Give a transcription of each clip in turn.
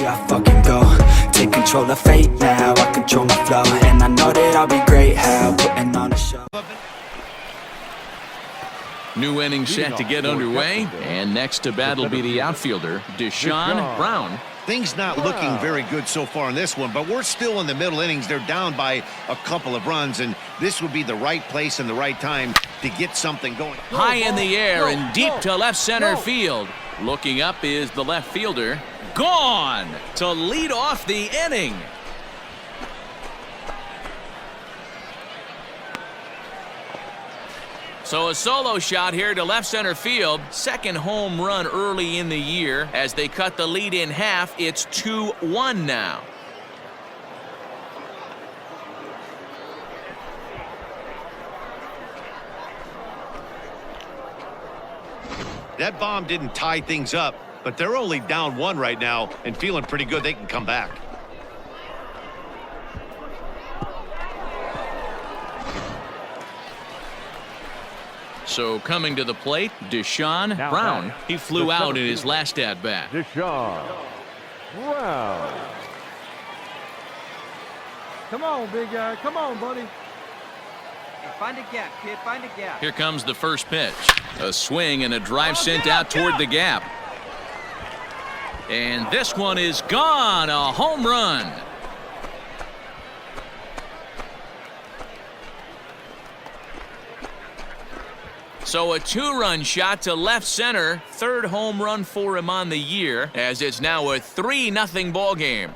I fucking go. Take control of fate now, I control my flow. And I know that I'll be great, how putting on a show. New inning set to get underway, and next to bat will be the outfielder, Deshaun Brown. Things not looking very good so far in this one, but we're still in the middle innings. They're down by a couple of runs, and this would be the right place and the right time to get something going. High in the air and deep to left center field. Looking up is the left fielder. Gone to lead off the inning. So a solo shot here to left center field. Second home run early in the year. As they cut the lead in half, it's 2-1 now. That bomb didn't tie things up, but they're only down 1 right now and feeling pretty good they can come back. So coming to the plate, Deshaun Brown. He flew out in his last at-bat. Deshaun Brown. Come on, big guy. Come on, buddy. Find a gap, kid. Find a gap. Here comes the first pitch. A swing and a drive sent out toward the gap. And this one is gone. A home run. So a 2-run shot to left center. Third home run for him on the year, as it's now a 3-0 ball game.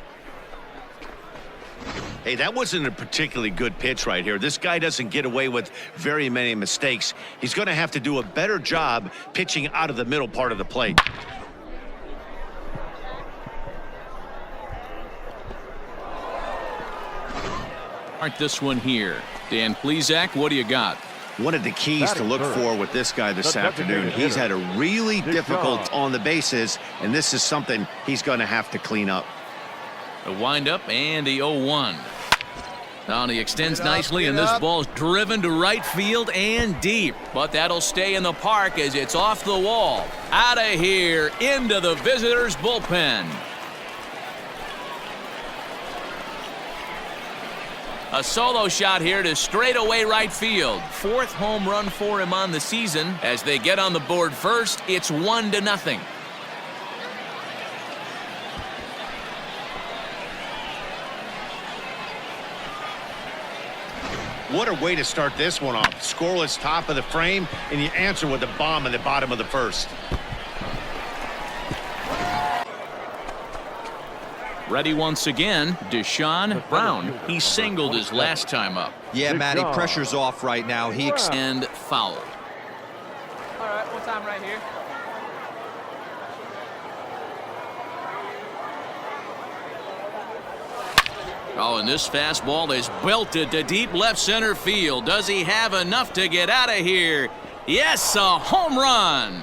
Hey, that wasn't a particularly good pitch right here. This guy doesn't get away with very many mistakes. He's going to have to do a better job pitching out of the middle part of the plate. All right, this one here. Dan Plesac, what do you got? One of the keys to look for with this guy this afternoon, he's had a really difficult on the bases, and this is something he's going to have to clean up. A windup and the 0-1. Now he extends nicely, and this ball's driven to right field and deep. But that'll stay in the park as it's off the wall. Out of here, into the visitors' bullpen. A solo shot here to straightaway right field. Fourth home run for him on the season. As they get on the board first, it's 1-0. What a way to start this one off. Scoreless top of the frame, and you answer with a bomb in the bottom of the first. Ready once again, Deshaun Brown. He singled his last time up. Yeah, Matty, pressure's off right now. And fouled. All right, one time right here. Oh, and this fastball is belted to deep left center field. Does he have enough to get out of here? Yes, a home run.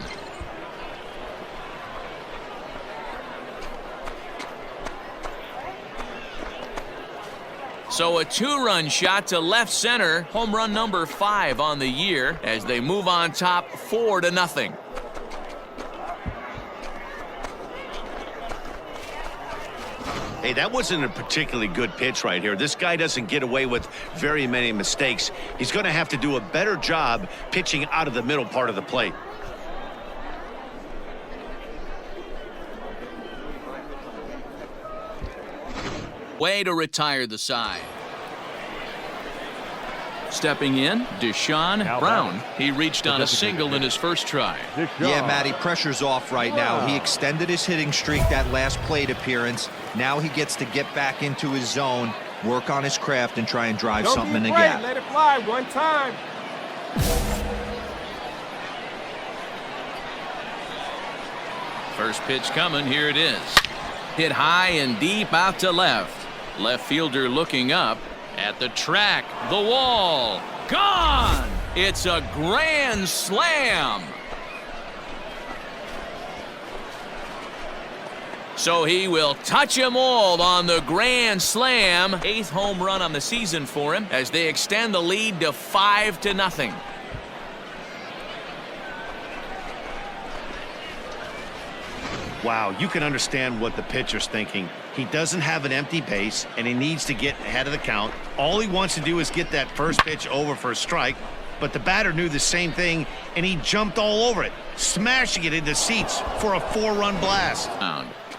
So a 2-run shot to left center. Home run number 5 on the year as they move on top 4-0. Hey, that wasn't a particularly good pitch right here. This guy doesn't get away with very many mistakes. He's going to have to do a better job pitching out of the middle part of the plate. Way to retire the side. Stepping in, Deshaun Brown. He reached on a single in his first try. Yeah, Matty, pressure's off right now. He extended his hitting streak that last plate appearance. Now he gets to get back into his zone, work on his craft, and try and drive something in the gap. Let it fly one time. First pitch coming. Here it is. Hit high and deep out to left. Left fielder looking up at the track. The wall. Gone! It's a grand slam. So he will touch them all on the grand slam. 8th home run on the season for him as they extend the lead to 5-0. Wow, you can understand what the pitcher's thinking. He doesn't have an empty base, and he needs to get ahead of the count. All he wants to do is get that first pitch over for a strike, but the batter knew the same thing, and he jumped all over it, smashing it into seats for a 4-run blast.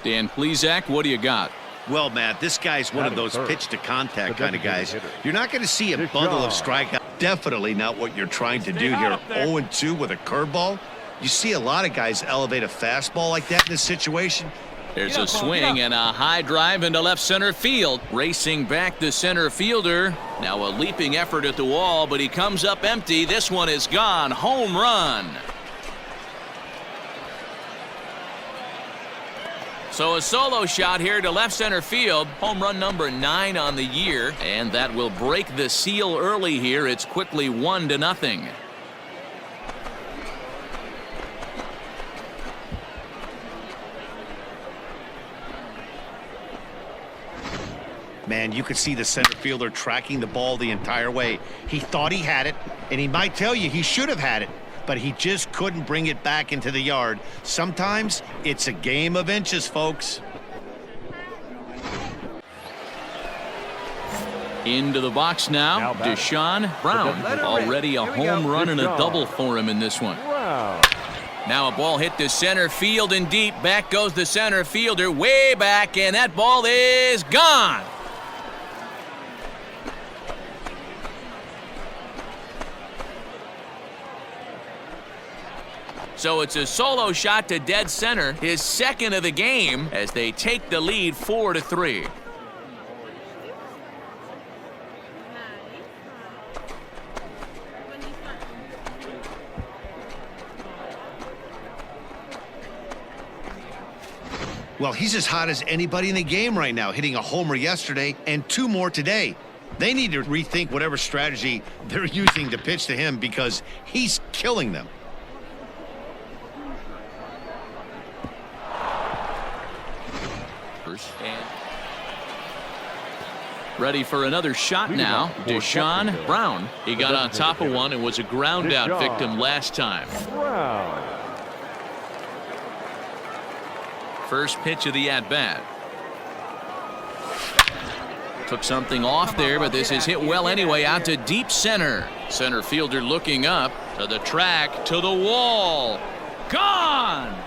Dan Plesac, what do you got? Well, Matt, this guy's one of those pitch-to-contact kind of guys. You're not going to see a bundle of strikeouts. Definitely not what you're trying to do here. 0-2 with a curveball. You see a lot of guys elevate a fastball like that in this situation. There's a swing and a high drive into left center field. Racing back the center fielder. Now a leaping effort at the wall, but he comes up empty. This one is gone. Home run. So a solo shot here to left center field. Home run number 9 on the year. And that will break the seal early here. It's quickly 1-0. Man, you could see the center fielder tracking the ball the entire way. He thought he had it, and he might tell you he should have had it, but he just couldn't bring it back into the yard. Sometimes it's a game of inches, folks. Into the box now, Deshaun Brown. Already a home run and a double for him in this one. Wow. Now a ball hit to center field and deep. Back goes the center fielder way back, and that ball is gone. So it's a solo shot to dead center, his second of the game, as they take the lead 4-3. Well, he's as hot as anybody in the game right now, hitting a homer yesterday and 2 more today. They need to rethink whatever strategy they're using to pitch to him because he's killing them. And ready for another shot now, Deshaun Brown. He got on top of one and was a ground out victim last time. Wow. First pitch of the at-bat. Took something off there, but this is hit well anyway, out to deep center. Center fielder looking up to the track, to the wall. Gone!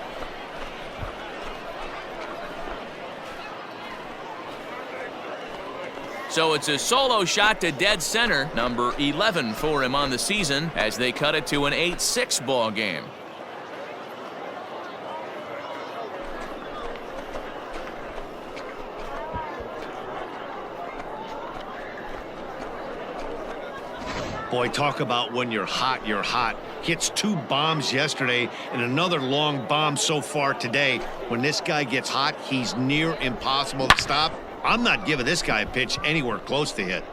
So it's a solo shot to dead center, number 11 for him on the season, as they cut it to an 8-6 ball game. Boy, talk about when you're hot, you're hot. Hits 2 bombs yesterday and another long bomb so far today. When this guy gets hot, he's near impossible to stop. I'm not giving this guy a pitch anywhere close to hit.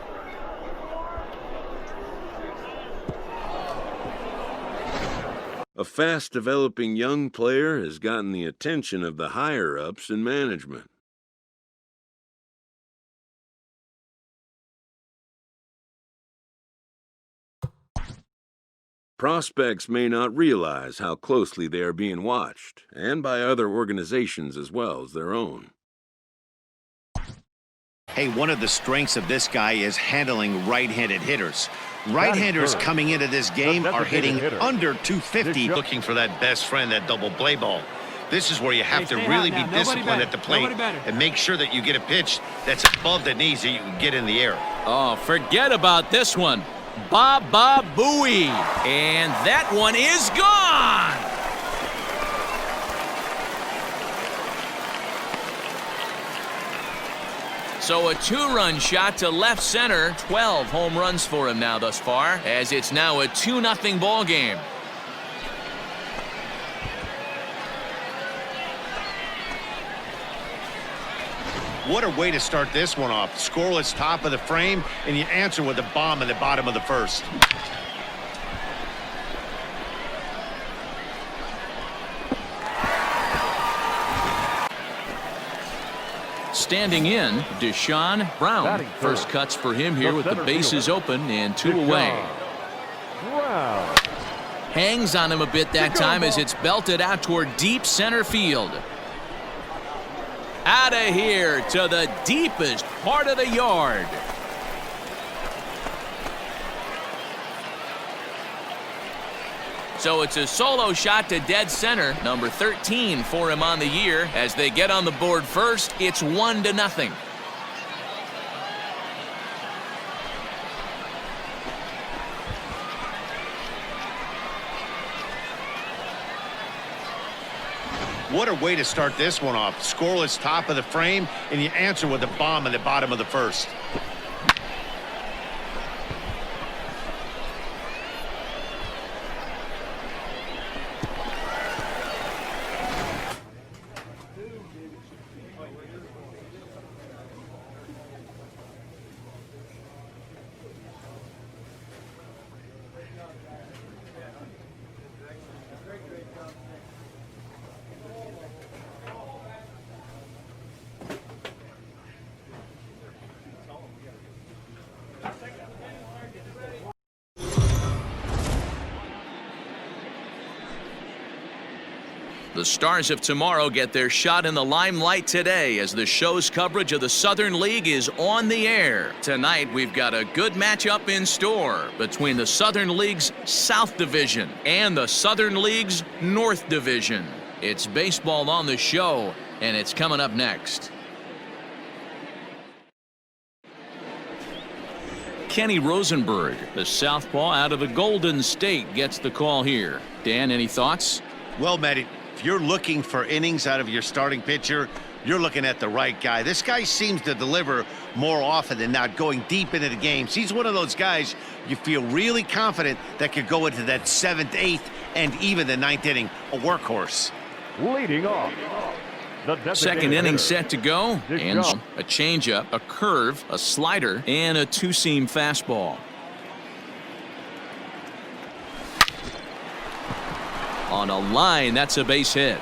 A fast-developing young player has gotten the attention of the higher-ups in management. Prospects may not realize how closely they are being watched, and by other organizations as well as their own. Hey, one of the strengths of this guy is handling right-handed hitters. Right-handers coming into this game are hitting under 250, looking for that best friend, that double play ball. This is where you have to really be disciplined at the plate and make sure that you get a pitch that's above the knees that you can get in the air. Oh, forget about this one. Baba Booey. And that one is gone. So a 2-run shot to left center. 12 home runs for him now thus far, as it's now a 2-0 ball game. What a way to start this one off. Scoreless top of the frame, and you answer with a bomb in the bottom of the first. Standing in, Deshaun Brown. First cuts for him here with the bases open and 2 away. Wow. Hangs on him a bit that time as it's belted out toward deep center field. out of here to the deepest part of the yard. So it's a solo shot to dead center, number 13 for him on the year. As they get on the board first, it's 1-0. What a way to start this one off. Scoreless top of the frame, and you answer with a bomb in the bottom of the first. The Stars of tomorrow get their shot in the limelight today as the show's coverage of the Southern League is on the air. Tonight, we've got a good matchup in store between the Southern League's South Division and the Southern League's North Division. It's baseball on the show, and it's coming up next. Kenny Rosenberg, the southpaw out of the Golden State, gets the call here. Dan, any thoughts? Well, Matty, if you're looking for innings out of your starting pitcher, you're looking at the right guy. This guy seems to deliver more often than not, going deep into the games. He's one of those guys you feel really confident that could go into that 7th, 8th, and even the 9th inning, a workhorse. Leading off. Second inning set to go, and a changeup, a curve, a slider, and a two-seam fastball. On a line, that's a base hit.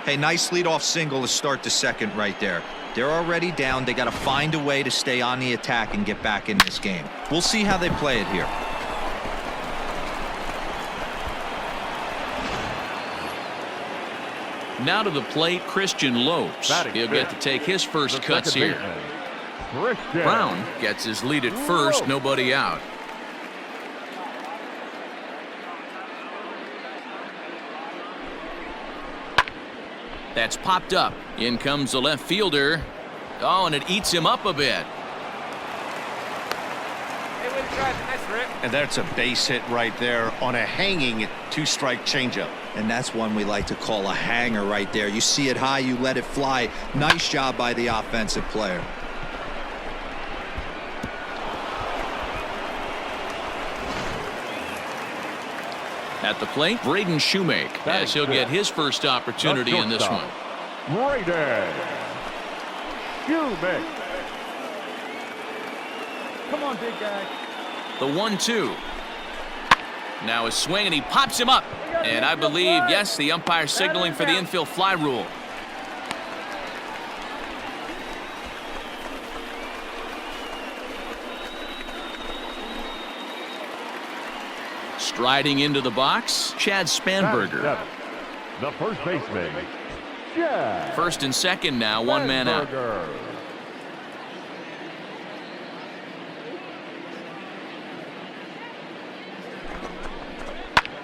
Hey, nice leadoff single to start the second right there. They're already down. They got to find a way to stay on the attack and get back in this game. We'll see how they play it here. Now to the plate, Christian Lopes. He'll get to take his first cuts here. Brown gets his lead at first, nobody out. That's popped up. In comes the left fielder. Oh, and it eats him up a bit. And that's a base hit right there on a hanging 2-strike changeup. And that's one we like to call a hanger right there. You see it high, you let it fly. Nice job by the offensive player. At the plate, Braden Shoemake, as he'll get his first opportunity in this one. Braden Shoemake. Come on, big guy. The 1-2. Now a swing, and he pops him up. And I believe, yes, the umpire signaling for the infield fly rule. Striding into the box, Chad Spanberger. The first baseman, Chad. First and second now, one man out.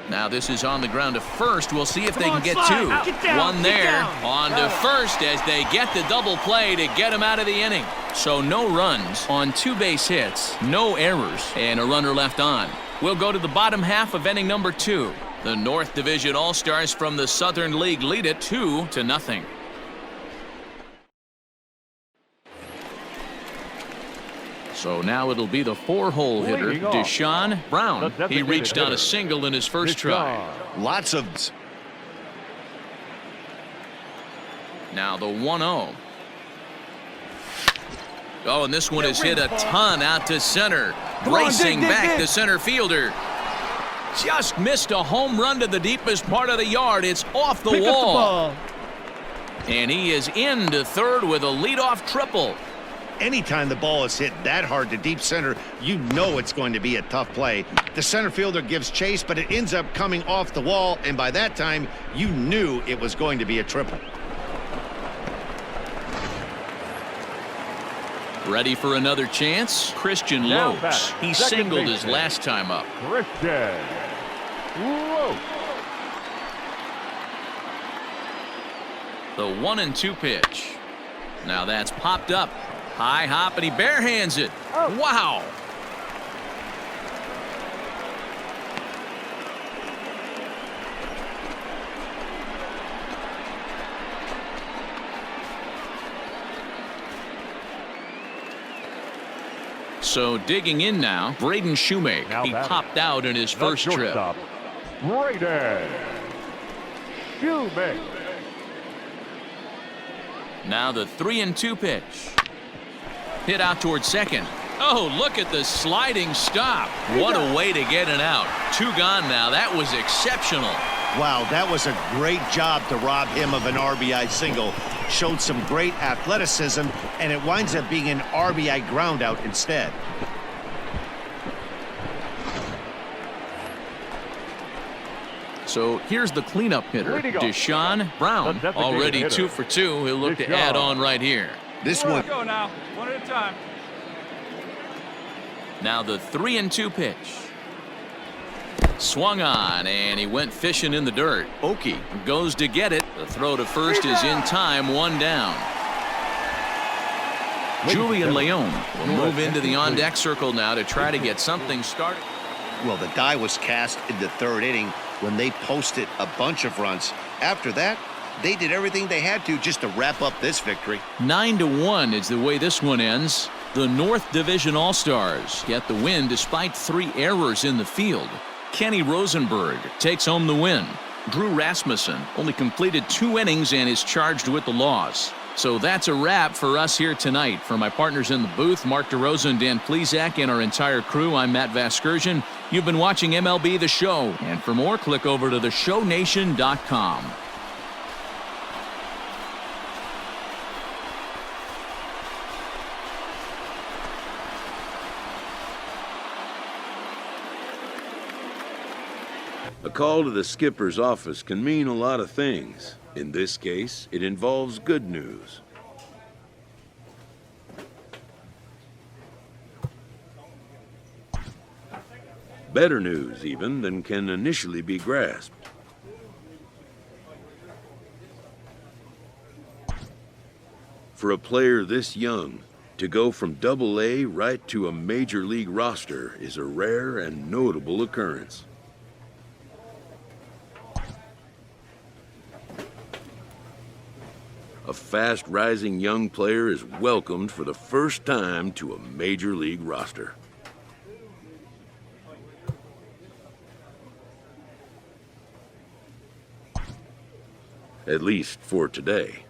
Now this is on the ground to first. We'll see if they can get two. One there on to first as they get the double play to get him out of the inning. So no runs on 2 base hits, no errors, and a runner left on. We'll go to the bottom half of inning number 2. The North Division All-Stars from the Southern League lead it 2-0. So now it'll be the 4-hole hitter, Deshaun Brown. He reached on a single in his first try. Lots of. Now the 1-0. Oh, and this one is hit a ton out to center. Racing back the center fielder. Just missed a home run to the deepest part of the yard. It's off the wall. And he is into third with a leadoff triple. Anytime the ball is hit that hard to deep center, you know it's going to be a tough play. The center fielder gives chase, but it ends up coming off the wall, and by that time, you knew it was going to be a triple. Ready for another chance? Christian Now Lopes. back, He second singled his baseman. last time up. Christian Lopes. The 1-2 pitch. Now that's popped up. High hop, and he barehands it. Wow. So digging in now, Braden Shoemake. Now He batting. popped out in his The first trip. shortstop, Braden Shoemake. Now the 3-2 pitch. Hit out towards second. Oh, look at the sliding stop. What a way to get it out. 2 gone now. That was exceptional. Wow, that was a great job to rob him of an RBI single. Showed some great athleticism, and it winds up being an RBI groundout instead. So here's the cleanup hitter, Leading off, Deshaun Brown. the designated Already hitter, 2 for 2. He'll look to Deshaun. add on right here. This one, Go now. One at a time. Now the 3-2 pitch. Swung on, and he went fishing in the dirt. Oki goes to get it. The throw to first is in time, 1 down. Julian Leon will move into the on-deck circle now to try to get something started. well, the die was cast in the 3rd inning when they posted a bunch of runs. After that, they did everything they had to just to wrap up this victory. 9-1 is the way this one ends. The North Division All-Stars get the win despite 3 errors in the field. Kenny Rosenberg takes home the win. Drew Rasmussen only completed 2 innings and is charged with the loss. So that's a wrap for us here tonight. For my partners in the booth, Mark DeRosa and Dan Plezak, and our entire crew, I'm Matt Vasgersian. You've been watching MLB The Show. And for more, click over to theshownation.com. A call to the skipper's office can mean a lot of things. In this case, it involves good news. Better news, even, than can initially be grasped. For a player this young, to go from Double-A right to a major league roster is a rare and notable occurrence. A fast-rising young player is welcomed for the first time to a major league roster. At least for today.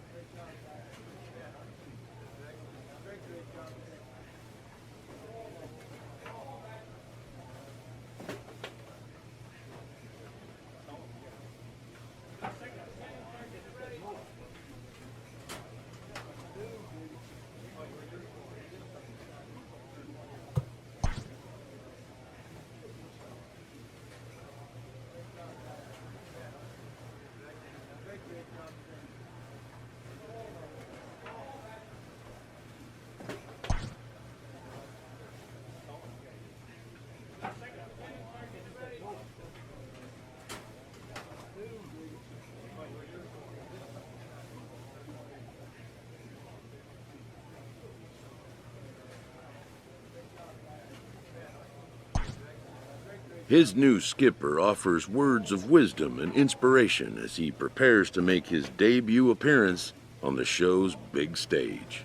His new skipper offers words of wisdom and inspiration as he prepares to make his debut appearance on the show's big stage.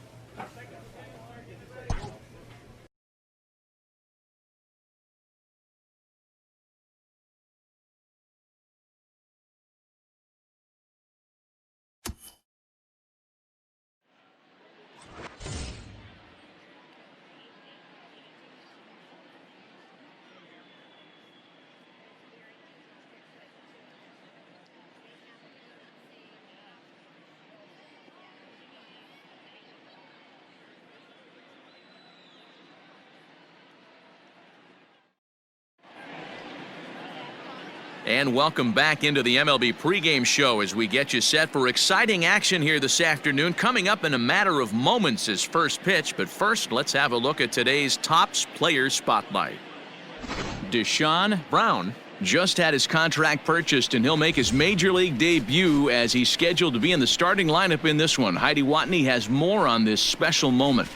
And welcome back into the MLB pregame show as we get you set for exciting action here this afternoon. Coming up in a matter of moments is first pitch, but first let's have a look at today's Topps Player Spotlight. Deshaun Brown just had his contract purchased, and he'll make his major league debut as he's scheduled to be in the starting lineup in this one. Heidi Watney has more on this special moment.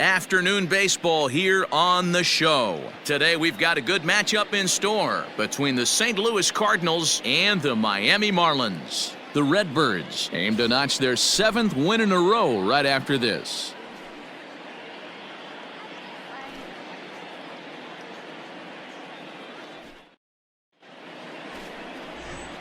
Afternoon baseball here on the show. Today we've got a good matchup in store between the St. Louis Cardinals and the Miami Marlins. The Redbirds aim to notch their 7th win in a row right after this.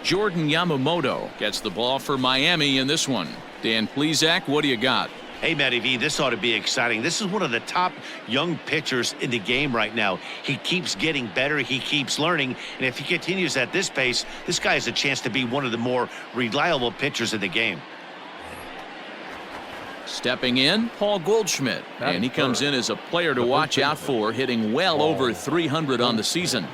Jordan Yamamoto gets the ball for Miami in this one. Dan Plesac, what do you got? Hey, Matty V, this ought to be exciting. This is one of the top young pitchers in the game right now. He keeps getting better. He keeps learning. And if he continues at this pace, this guy has a chance to be one of the more reliable pitchers in the game. Stepping in, Paul Goldschmidt. And he comes in as a player to watch out for, hitting well over 300 on the season.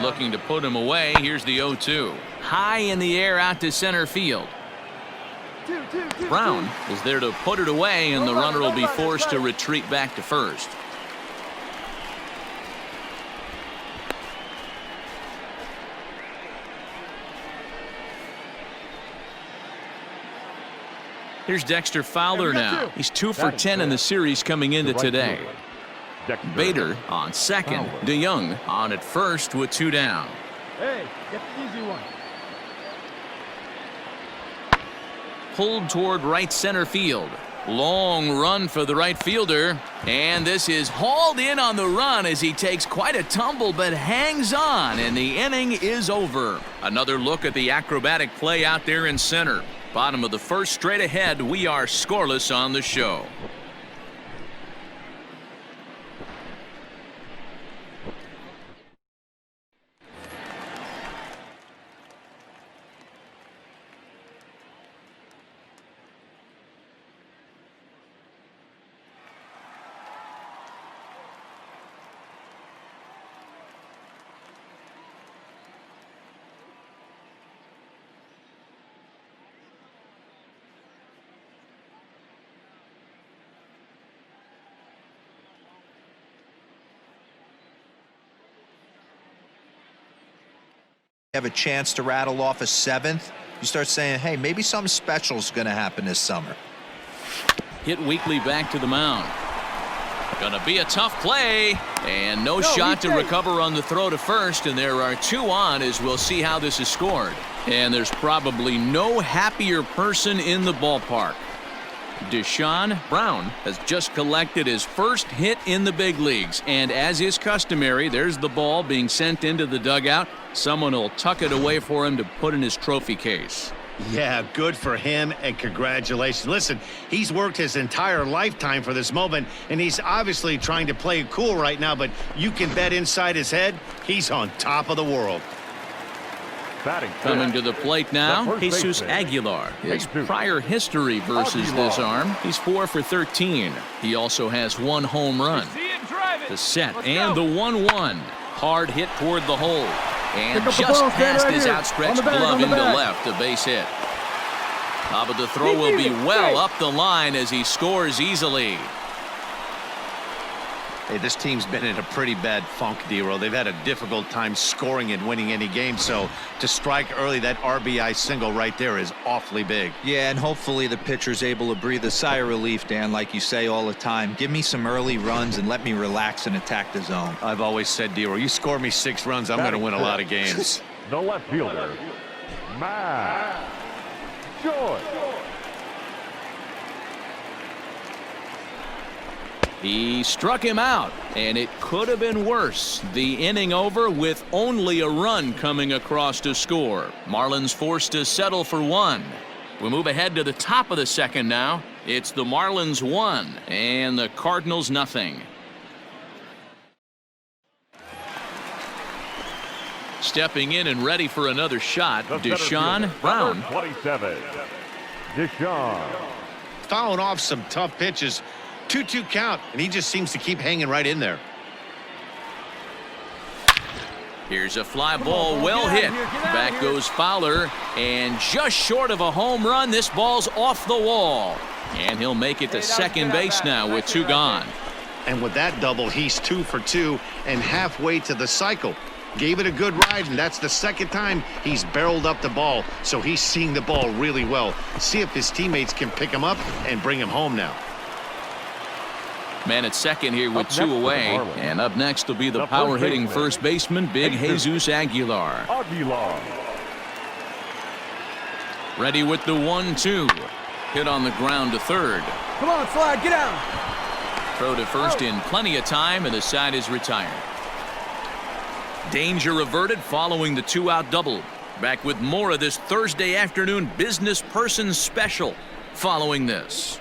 Looking to put him away. Here's the 0-2. High in the air out to center field. Brown is there to put it away, and the runner will be forced to retreat back to first. Here's Dexter Fowler now. He's 2 for 10 in the series coming into today. Bader on second. DeYoung on at first with 2 down. Hey, get the easy one. Pulled toward right center field. Long run for the right fielder. And this is hauled in on the run as he takes quite a tumble but hangs on, and the inning is over. Another look at the acrobatic play out there in center. Bottom of the first, straight ahead. We are scoreless on the show. Have a chance to rattle off a 7th, you start saying, hey, maybe something special is going to happen this summer. Hit weakly back to the mound. Gonna be a tough play, and no shot to recover on the throw to first, and there are 2 on as we'll see how this is scored. And there's probably no happier person in the ballpark. Deshaun Brown has just collected his first hit in the big leagues, and as is customary, there's the ball being sent into the dugout. Someone will tuck it away for him to put in his trophy case. Yeah, good for him, and congratulations. Listen, he's worked his entire lifetime for this moment, and he's obviously trying to play it cool right now, but you can bet inside his head, he's on top of the world. Coming to the plate now, Jesus Aguilar. His prior history versus this arm, he's 4 for 13. He also has 1 home run. The set and the 1-1. Hard hit toward the hole. And just past his outstretched glove into left, a base hit. But the throw will be well up the line as he scores easily. Hey, this team's been in a pretty bad funk, D-Roll. They've had a difficult time scoring and winning any game, so to strike early, that RBI single right there is awfully big. Yeah, and hopefully the pitcher's able to breathe a sigh of relief, Dan, like you say all the time. Give me some early runs and let me relax and attack the zone. I've always said, D-Roll, you score me 6 runs, I'm going to win a lot of games. The left fielder, Matt Joy. He struck him out, and it could have been worse. The inning over with only a run coming across to score. Marlins forced to settle for 1. We move ahead to the top of the second now. It's the Marlins 1 and the Cardinals nothing. Stepping in and ready for another shot, Deshaun Brown. 27. Deshaun. Fouling off some tough pitches. 2-2 count, and he just seems to keep hanging right in there. Here's a fly ball, well hit. Back goes Fowler, and just short of a home run, this ball's off the wall. And he'll make it to second base now with 2 gone. And with that double, he's 2 for 2 and halfway to the cycle. Gave it a good ride, and that's the second time he's barreled up the ball, so he's seeing the ball really well. See if his teammates can pick him up and bring him home now. Man at second here with 2 away, and up next will be the power-hitting first baseman, Big Jesus Aguilar. Ready with the 1-2. Hit on the ground to third. Come on, Slide, get out. Throw to first in plenty of time, and the side is retired. Danger averted following the 2-out double. Back with more of this Thursday afternoon business person special following this.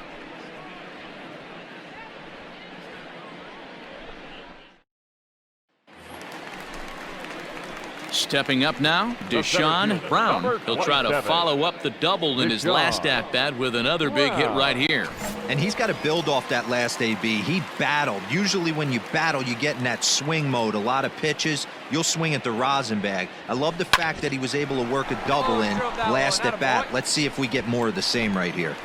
Stepping up now, Deshaun Brown. He'll try to follow up the double in his last at-bat with another big hit right here. And he's got to build off that last AB. He battled. Usually when you battle, you get in that swing mode. A lot of pitches, you'll swing at the rosin bag. I love the fact that he was able to work a double in last at bat. Let's see if we get more of the same right here.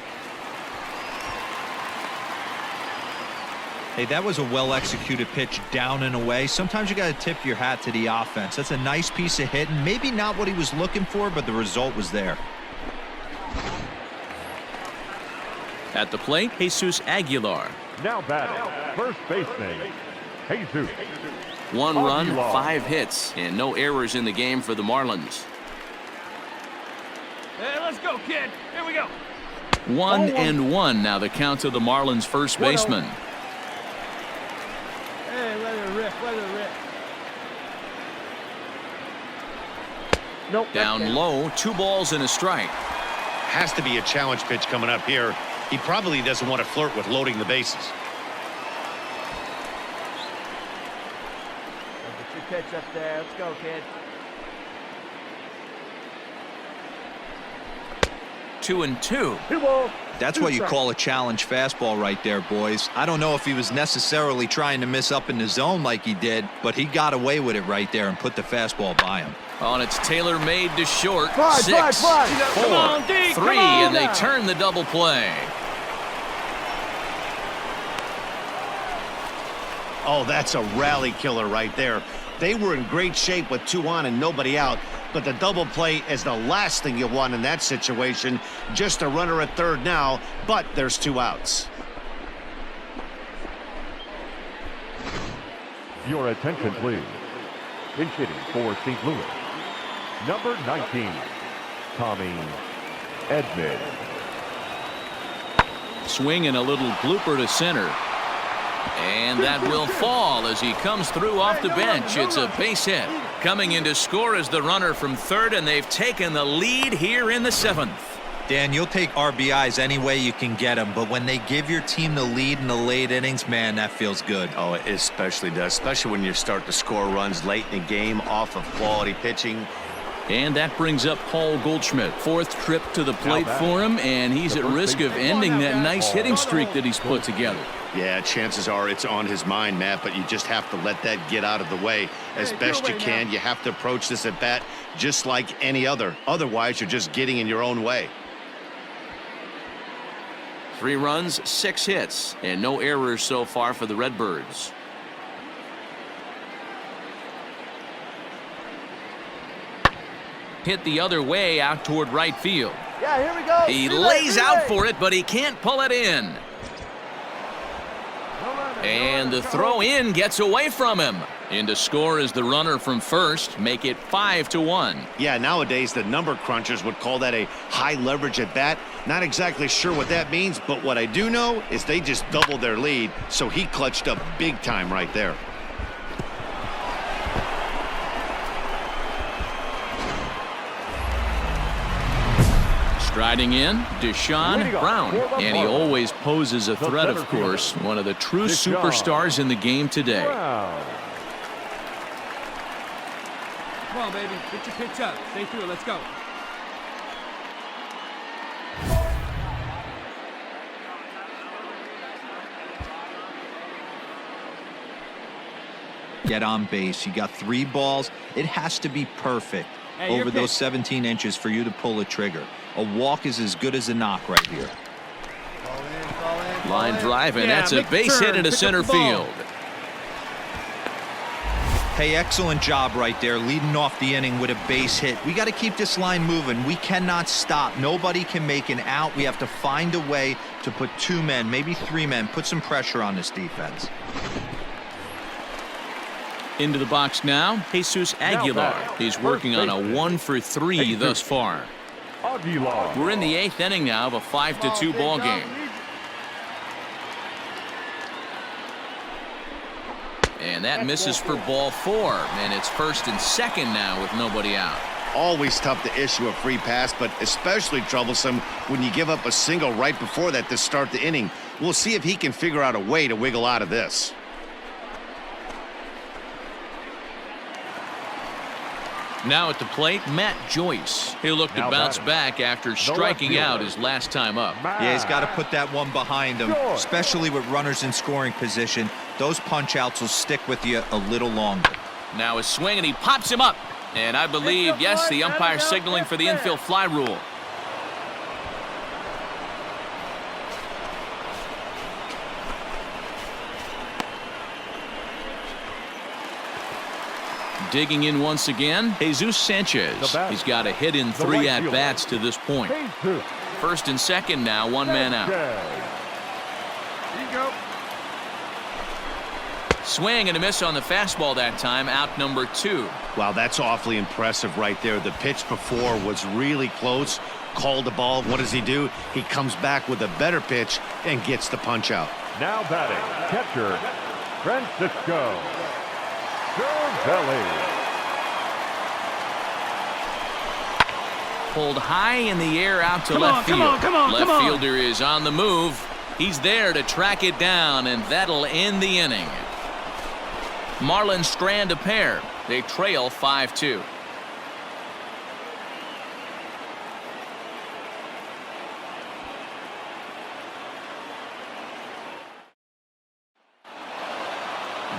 Hey, that was a well-executed pitch down and away. Sometimes you got to tip your hat to the offense. That's a nice piece of hitting. Maybe not what he was looking for, but the result was there. At the plate, Jesus Aguilar. Now batting, first baseman, Jesus. 1 run, 5 hits, and no errors in the game for the Marlins. Hey, let's go, kid. Here we go. 1-1 now the count to the Marlins first baseman. Hey, let it rip, let it rip. Nope. Down low, 2 balls and a strike. Has to be a challenge pitch coming up here. He probably doesn't want to flirt with loading the bases. Get your pitch up there. Let's go, kid. 2-2. That's what you call a challenge fastball right there, boys. I don't know if he was necessarily trying to miss up in the zone like he did, but he got away with it right there and put the fastball by him. Oh, and it's tailor-made to short. Fly, 6, fly. 4, Come on, D, 3, come on and they now. turn the double play. Oh, that's a rally killer right there. They were in great shape with 2 on and nobody out, but the double play is the last thing you want in that situation. Just a runner at third now, but there's 2 outs. Your attention, please. In hitting for St. Louis, number 19, Tommy Edman. Swing and a little blooper to center. And that will fall as he comes through off the bench. It's a base hit. Coming in to score is the runner from third, and they've taken the lead here in the 7th. Dan, you'll take RBIs any way you can get them, but when they give your team the lead in the late innings, man, that feels good. Oh, it especially does, especially when you start to score runs late in the game off of quality pitching. And that brings up Paul Goldschmidt. 4th trip to the plate for him, and he's at risk of ending that nice hitting streak that he's put together. Yeah, chances are it's on his mind, Matt, but you just have to let that get out of the way as best you can. You have to approach this at bat just like any other. Otherwise, you're just getting in your own way. 3 runs, 6 hits, and no errors so far for the Redbirds. Hit the other way out toward right field. Yeah, here we go. He lays out for it, but he can't pull it in. And the throw in gets away from him. In to score is the runner from first, make it 5-1. Yeah, nowadays the number crunchers would call that a high leverage at bat. Not exactly sure what that means, but what I do know is they just doubled their lead, so he clutched up big time right there. Striding in, Deshaun Brown. And he always poses a threat, of course. One of the true superstars in the game today. Come on, baby. Get your pitch up. Stay through it. Let's go. Get on base. You got 3 balls. It has to be perfect over those 17 inches for you to pull a trigger. A walk is as good as a knock right here. Line drive, and that's a base hit into center field. Hey, excellent job right there, leading off the inning with a base hit. We got to keep this line moving. We cannot stop. Nobody can make an out. We have to find a way to put 2 men, maybe 3 men, put some pressure on this defense. Into the box now, Jesus Aguilar. He's working on a 1-for-3 thus far. We're in the 8th inning now of a 5-2 ball game. And that misses for ball 4, and it's 1st and 2nd now with nobody out. Always tough to issue a free pass, but especially troublesome when you give up a single right before that to start the inning. We'll see if he can figure out a way to wiggle out of this. Now at the plate, Matt Joyce. He'll look to bounce back after striking out his last time up. Yeah, he's got to put that one behind him, especially with runners in scoring position. Those punch-outs will stick with you a little longer. Now a swing, and he pops him up. And I believe, yes, the umpire signaling for the infield fly rule. Digging in once again, Jesus Sanchez. He's got a hit in 3 at-bats to this point. 1st and 2nd now, 1 man out. Here you go. Swing and a miss on the fastball that time, out number 2. Wow, that's awfully impressive right there. The pitch before was really close. Called the ball. What does he do? He comes back with a better pitch and gets the punch out. Now batting, catcher, Francisco Cervelli. Pulled high in the air out to left field. Left fielder is on the move. He's there to track it down, and that'll end the inning. Marlins strand a pair. They trail 5-2.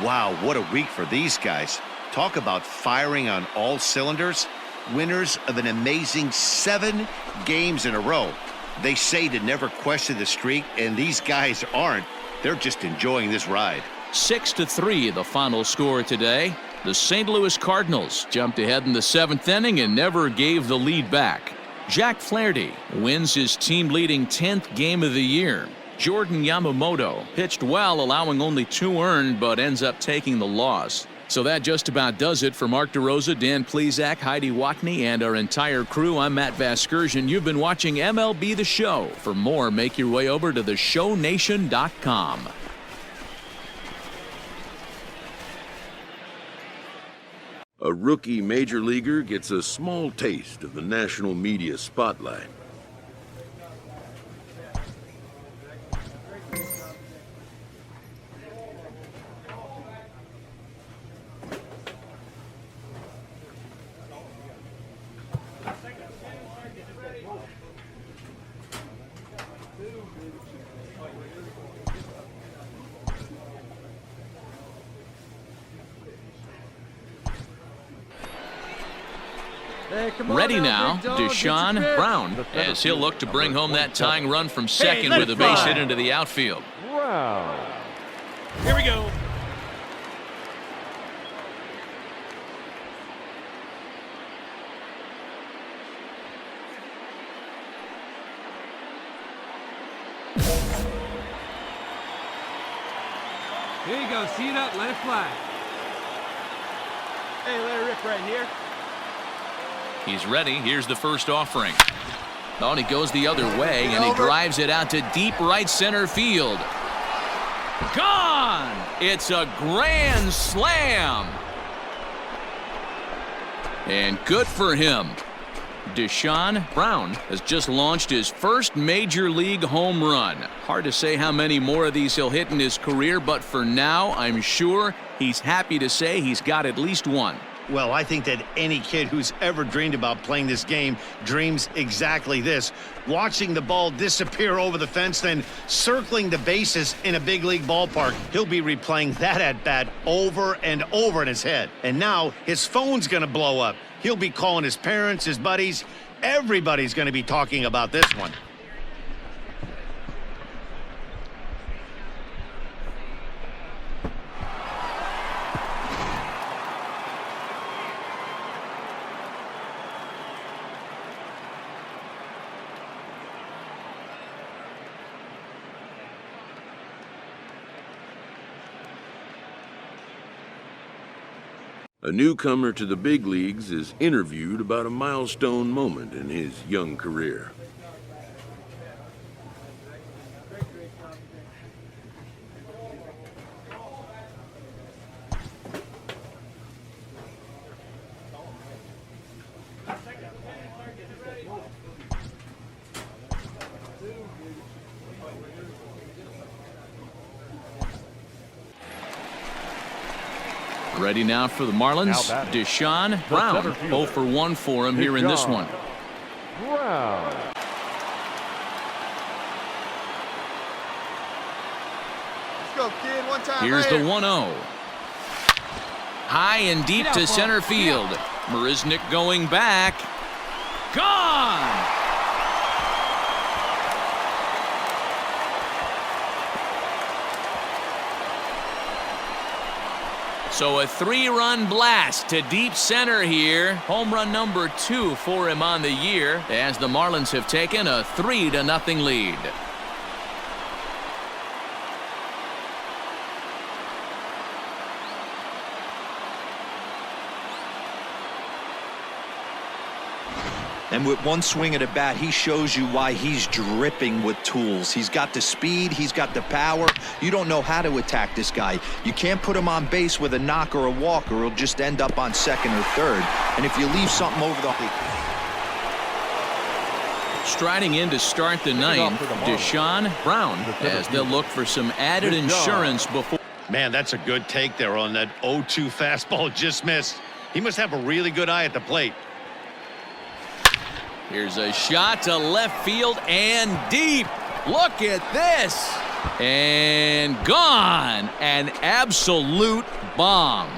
Wow, what a week for these guys. Talk about firing on all cylinders. Winners of an amazing 7 games in a row. They say to never question the streak, and these guys aren't. They're just enjoying this ride. 6-3 the final score today. The St. Louis Cardinals jumped ahead in the 7th inning and never gave the lead back. Jack Flaherty wins his team-leading 10th game of the year. Jordan Yamamoto pitched well, allowing only 2 earned, but ends up taking the loss. So that just about does it for Mark DeRosa, Dan Plesac, Heidi Watney, and our entire crew. I'm Matt Vasgersian. You've been watching MLB The Show. For more, make your way over to theshownation.com. A rookie major leaguer gets a small taste of the national media spotlight. Ready now, Deshaun Brown, as he'll look to bring home that tying run from second with a base hit into the outfield. Here we go. Here you go. See it up. Let it fly. Hey, let it rip right here. He's ready. Here's the first offering. Oh, and he goes the other way, and he drives it out to deep right center field. Gone! It's a grand slam. And good for him. Deshaun Brown has just launched his first major league home run. Hard to say how many more of these he'll hit in his career, but for now, I'm sure he's happy to say he's got at least one. Well, I think that any kid who's ever dreamed about playing this game dreams exactly this. Watching the ball disappear over the fence, then circling the bases in a big league ballpark. He'll be replaying that at-bat over and over in his head. And now his phone's going to blow up. He'll be calling his parents, his buddies. Everybody's going to be talking about this one. A newcomer to the big leagues is interviewed about a milestone moment in his young career. Ready now for the Marlins. Deshaun Brown. 0 for 1 for him here in this one. Brown. Let's go, kid. One time. Here's right the 1-0. High and deep to center field. Marisnick going back. Gone! So a 3-run blast to deep center here. Home run number 2 for him on the year as the Marlins have taken a 3-0 lead. And with one swing of the bat, he shows you why he's dripping with tools. He's got the speed, he's got the power. You don't know how to attack this guy. You can't put him on base with a knock or a walk, or he'll just end up on second or third. And if you leave something over the... Striding in to start the ninth, Deshaun Brown, as they'll look for some added insurance before... Man, that's a good take there on that 0-2 fastball just missed. He must have a really good eye at the plate. Here's a shot to left field and deep. Look at this. And gone. An absolute bomb.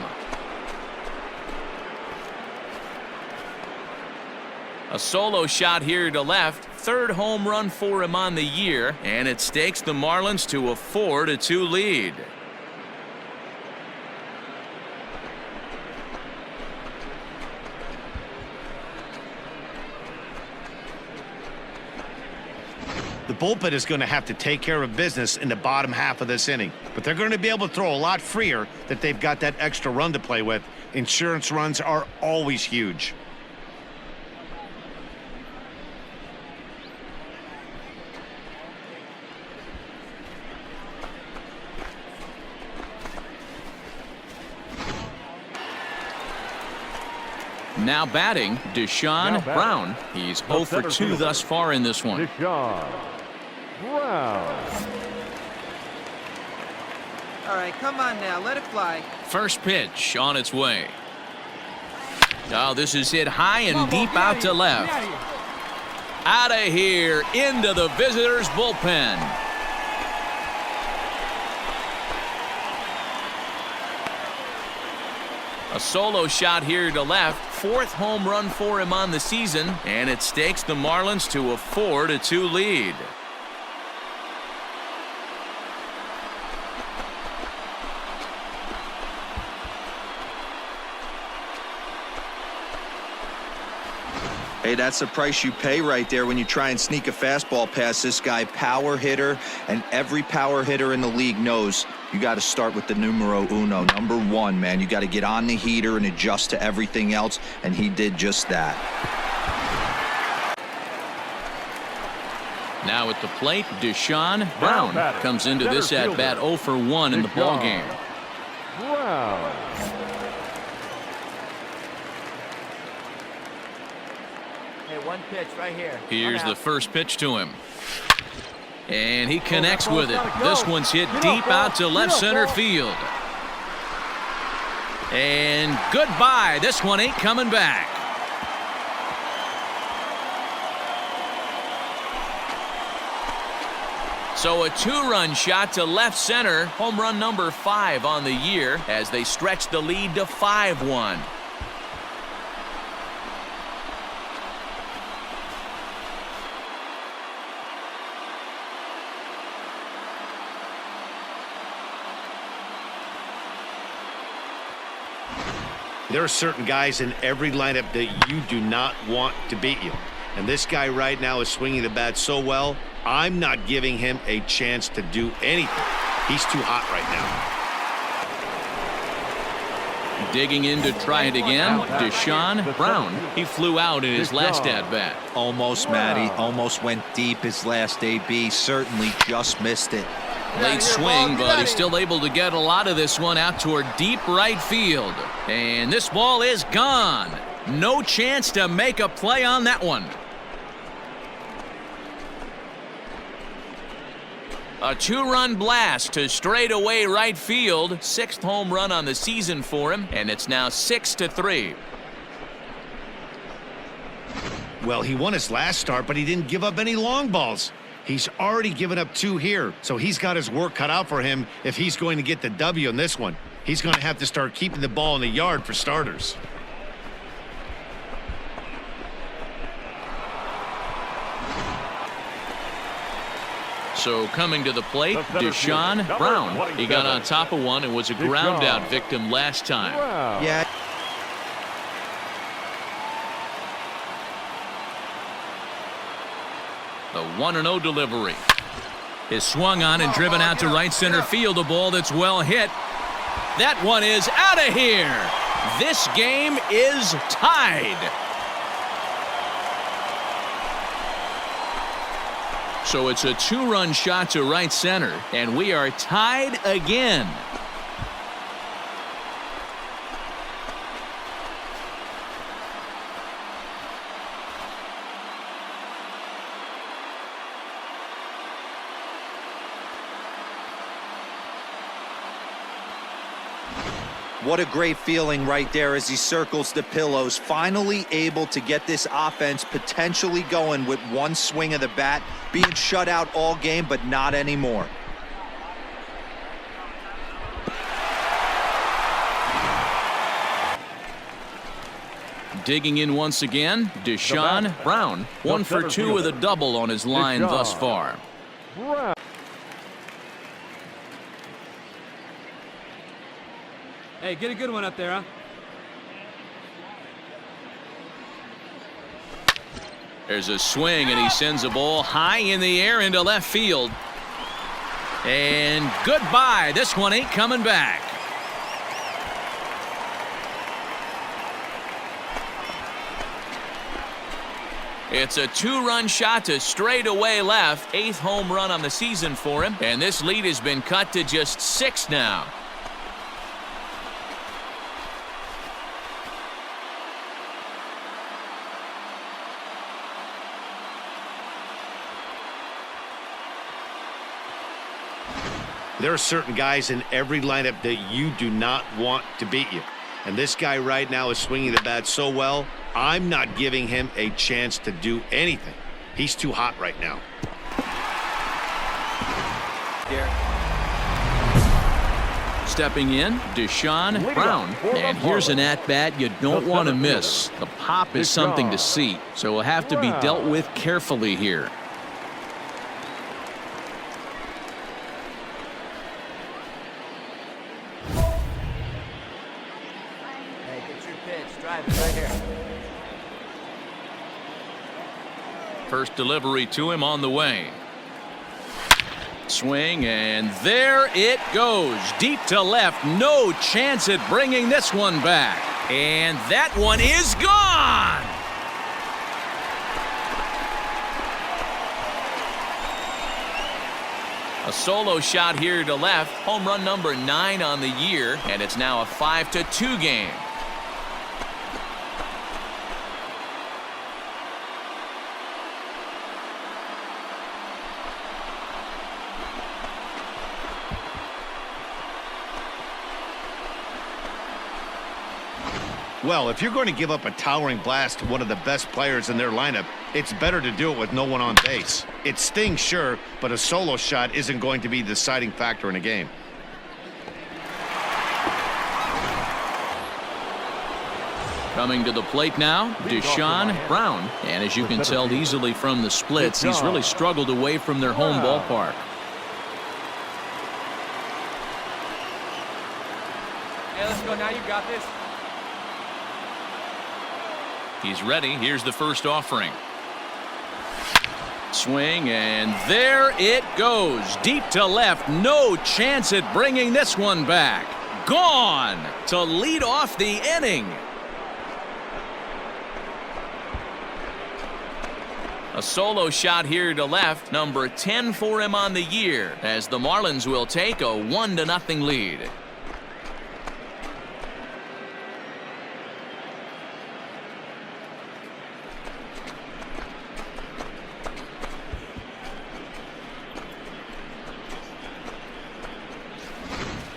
A solo shot here to left. Third home run for him on the year. And it stakes the Marlins to a 4-2 lead. The bullpen is going to have to take care of business in the bottom half of this inning. But they're going to be able to throw a lot freer that they've got that extra run to play with. Insurance runs are always huge. Now batting, Deshaun Brown. He's 0 for 2 thus far in this one. Deshaun Brown. All right, come on now. Let it fly. First pitch on its way. Oh, this is hit high and deep out to left. Out of here into the visitors' bullpen. A solo shot here to left. 4th home run for him on the season, and it stakes the Marlins to a 4-2 lead. Hey, that's the price you pay right there when you try and sneak a fastball past this guy. Power hitter, and every power hitter in the league knows you got to start with the numero uno, number 1, man. You got to get on the heater and adjust to everything else, and he did just that. Now at the plate, Deshaun Brown comes into this at-bat 0 for 1 in the ballgame. Hey, one pitch right here. Here's the first pitch to him. And he connects with it. This one's hit deep out to left center field. And goodbye. This one ain't coming back. So a two-run shot to left center. Home run number 5 on the year as they stretch the lead to 5-1. There are certain guys in every lineup that you do not want to beat you. And this guy right now is swinging the bat so well, I'm not giving him a chance to do anything. He's too hot right now. Digging in to try it again, Deshaun Brown. He flew out in his last at-bat. Almost, Matty. Almost went deep his last AB. Certainly just missed it. Late swing, but he's still able to get a lot of this one out toward deep right field. And this ball is gone. No chance to make a play on that one. A two-run blast to straightaway right field. 6th home run on the season for him, and it's now 6-3. Well, he won his last start, but he didn't give up any long balls. He's already given up 2 here, so he's got his work cut out for him if he's going to get the W in this one. He's going to have to start keeping the ball in the yard for starters. So coming to the plate, Deshaun Brown. He got on top of one and was a ground out victim last time. Yeah. The 1-0 delivery is swung on and driven out to right center field. A ball that's well hit. That one is out of here. This game is tied. So it's a 2-run shot to right center, and we are tied again. What a great feeling right there as he circles the pillows. Finally able to get this offense potentially going with one swing of the bat. Being shut out all game, but not anymore. Digging in once again, Deshaun Brown. 1 for 2 with a double on his line thus far. Hey, get a good one up there, huh? There's a swing, and he sends a ball high in the air into left field. And goodbye. This one ain't coming back. It's a 2-run shot to straightaway left. 8th home run on the season for him. And this lead has been cut to just 6 now. There are certain guys in every lineup that you do not want to beat you. And this guy right now is swinging the bat so well, I'm not giving him a chance to do anything. He's too hot right now. Stepping in, Deshaun Brown. And here's an at-bat you don't want to miss. The pop is something to see, so will have to be dealt with carefully here. First delivery to him on the way. Swing, and there it goes. Deep to left. No chance at bringing this one back. And that one is gone. A solo shot here to left. Home run number 9 on the year, and it's now a 5-2 game. Well, if you're going to give up a towering blast to one of the best players in their lineup, it's better to do it with no one on base. It stings, sure, but a solo shot isn't going to be the deciding factor in a game. Coming to the plate now, Deshaun Brown. And as you can tell easily from the splits, he's really struggled away from their home ballpark. Hey, let's go now. You got this. He's ready. Here's the first offering. Swing, and there it goes. Deep to left. No chance at bringing this one back. Gone to lead off the inning. A solo shot here to left, number 10 for him on the year, as the Marlins will take a 1-0 lead.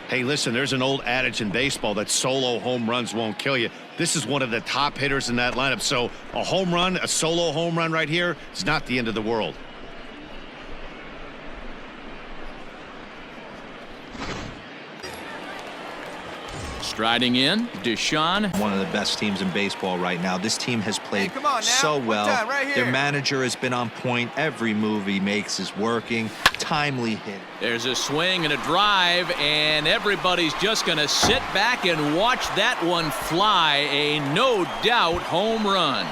Hey, listen, there's an old adage in baseball that solo home runs won't kill you. This is one of the top hitters in that lineup. So a home run, a solo home run right here is not the end of the world. Striding in, Deshaun. One of the best teams in baseball right now. This team has played come on now. so One well. time, right here. Their manager has been on point. Every move he makes is working. Timely hit. There's a swing and a drive, and everybody's just going to sit back and watch that one fly. A no-doubt home run.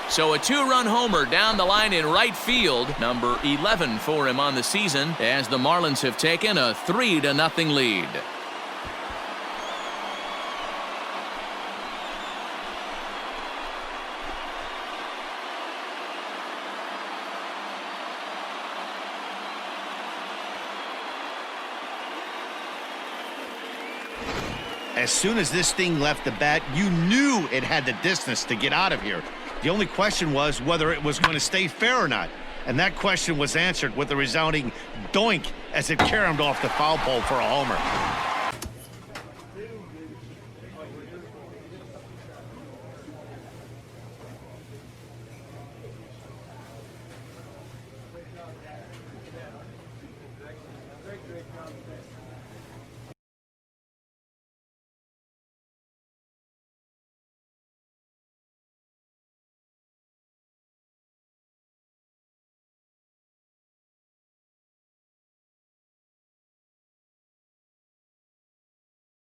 So a 2-run homer down the line in right field, number 11 for him on the season, as the Marlins have taken a 3-0 lead. As soon as this thing left the bat, you knew it had the distance to get out of here. The only question was whether it was going to stay fair or not. And that question was answered with a resounding doink as it caromed off the foul pole for a homer.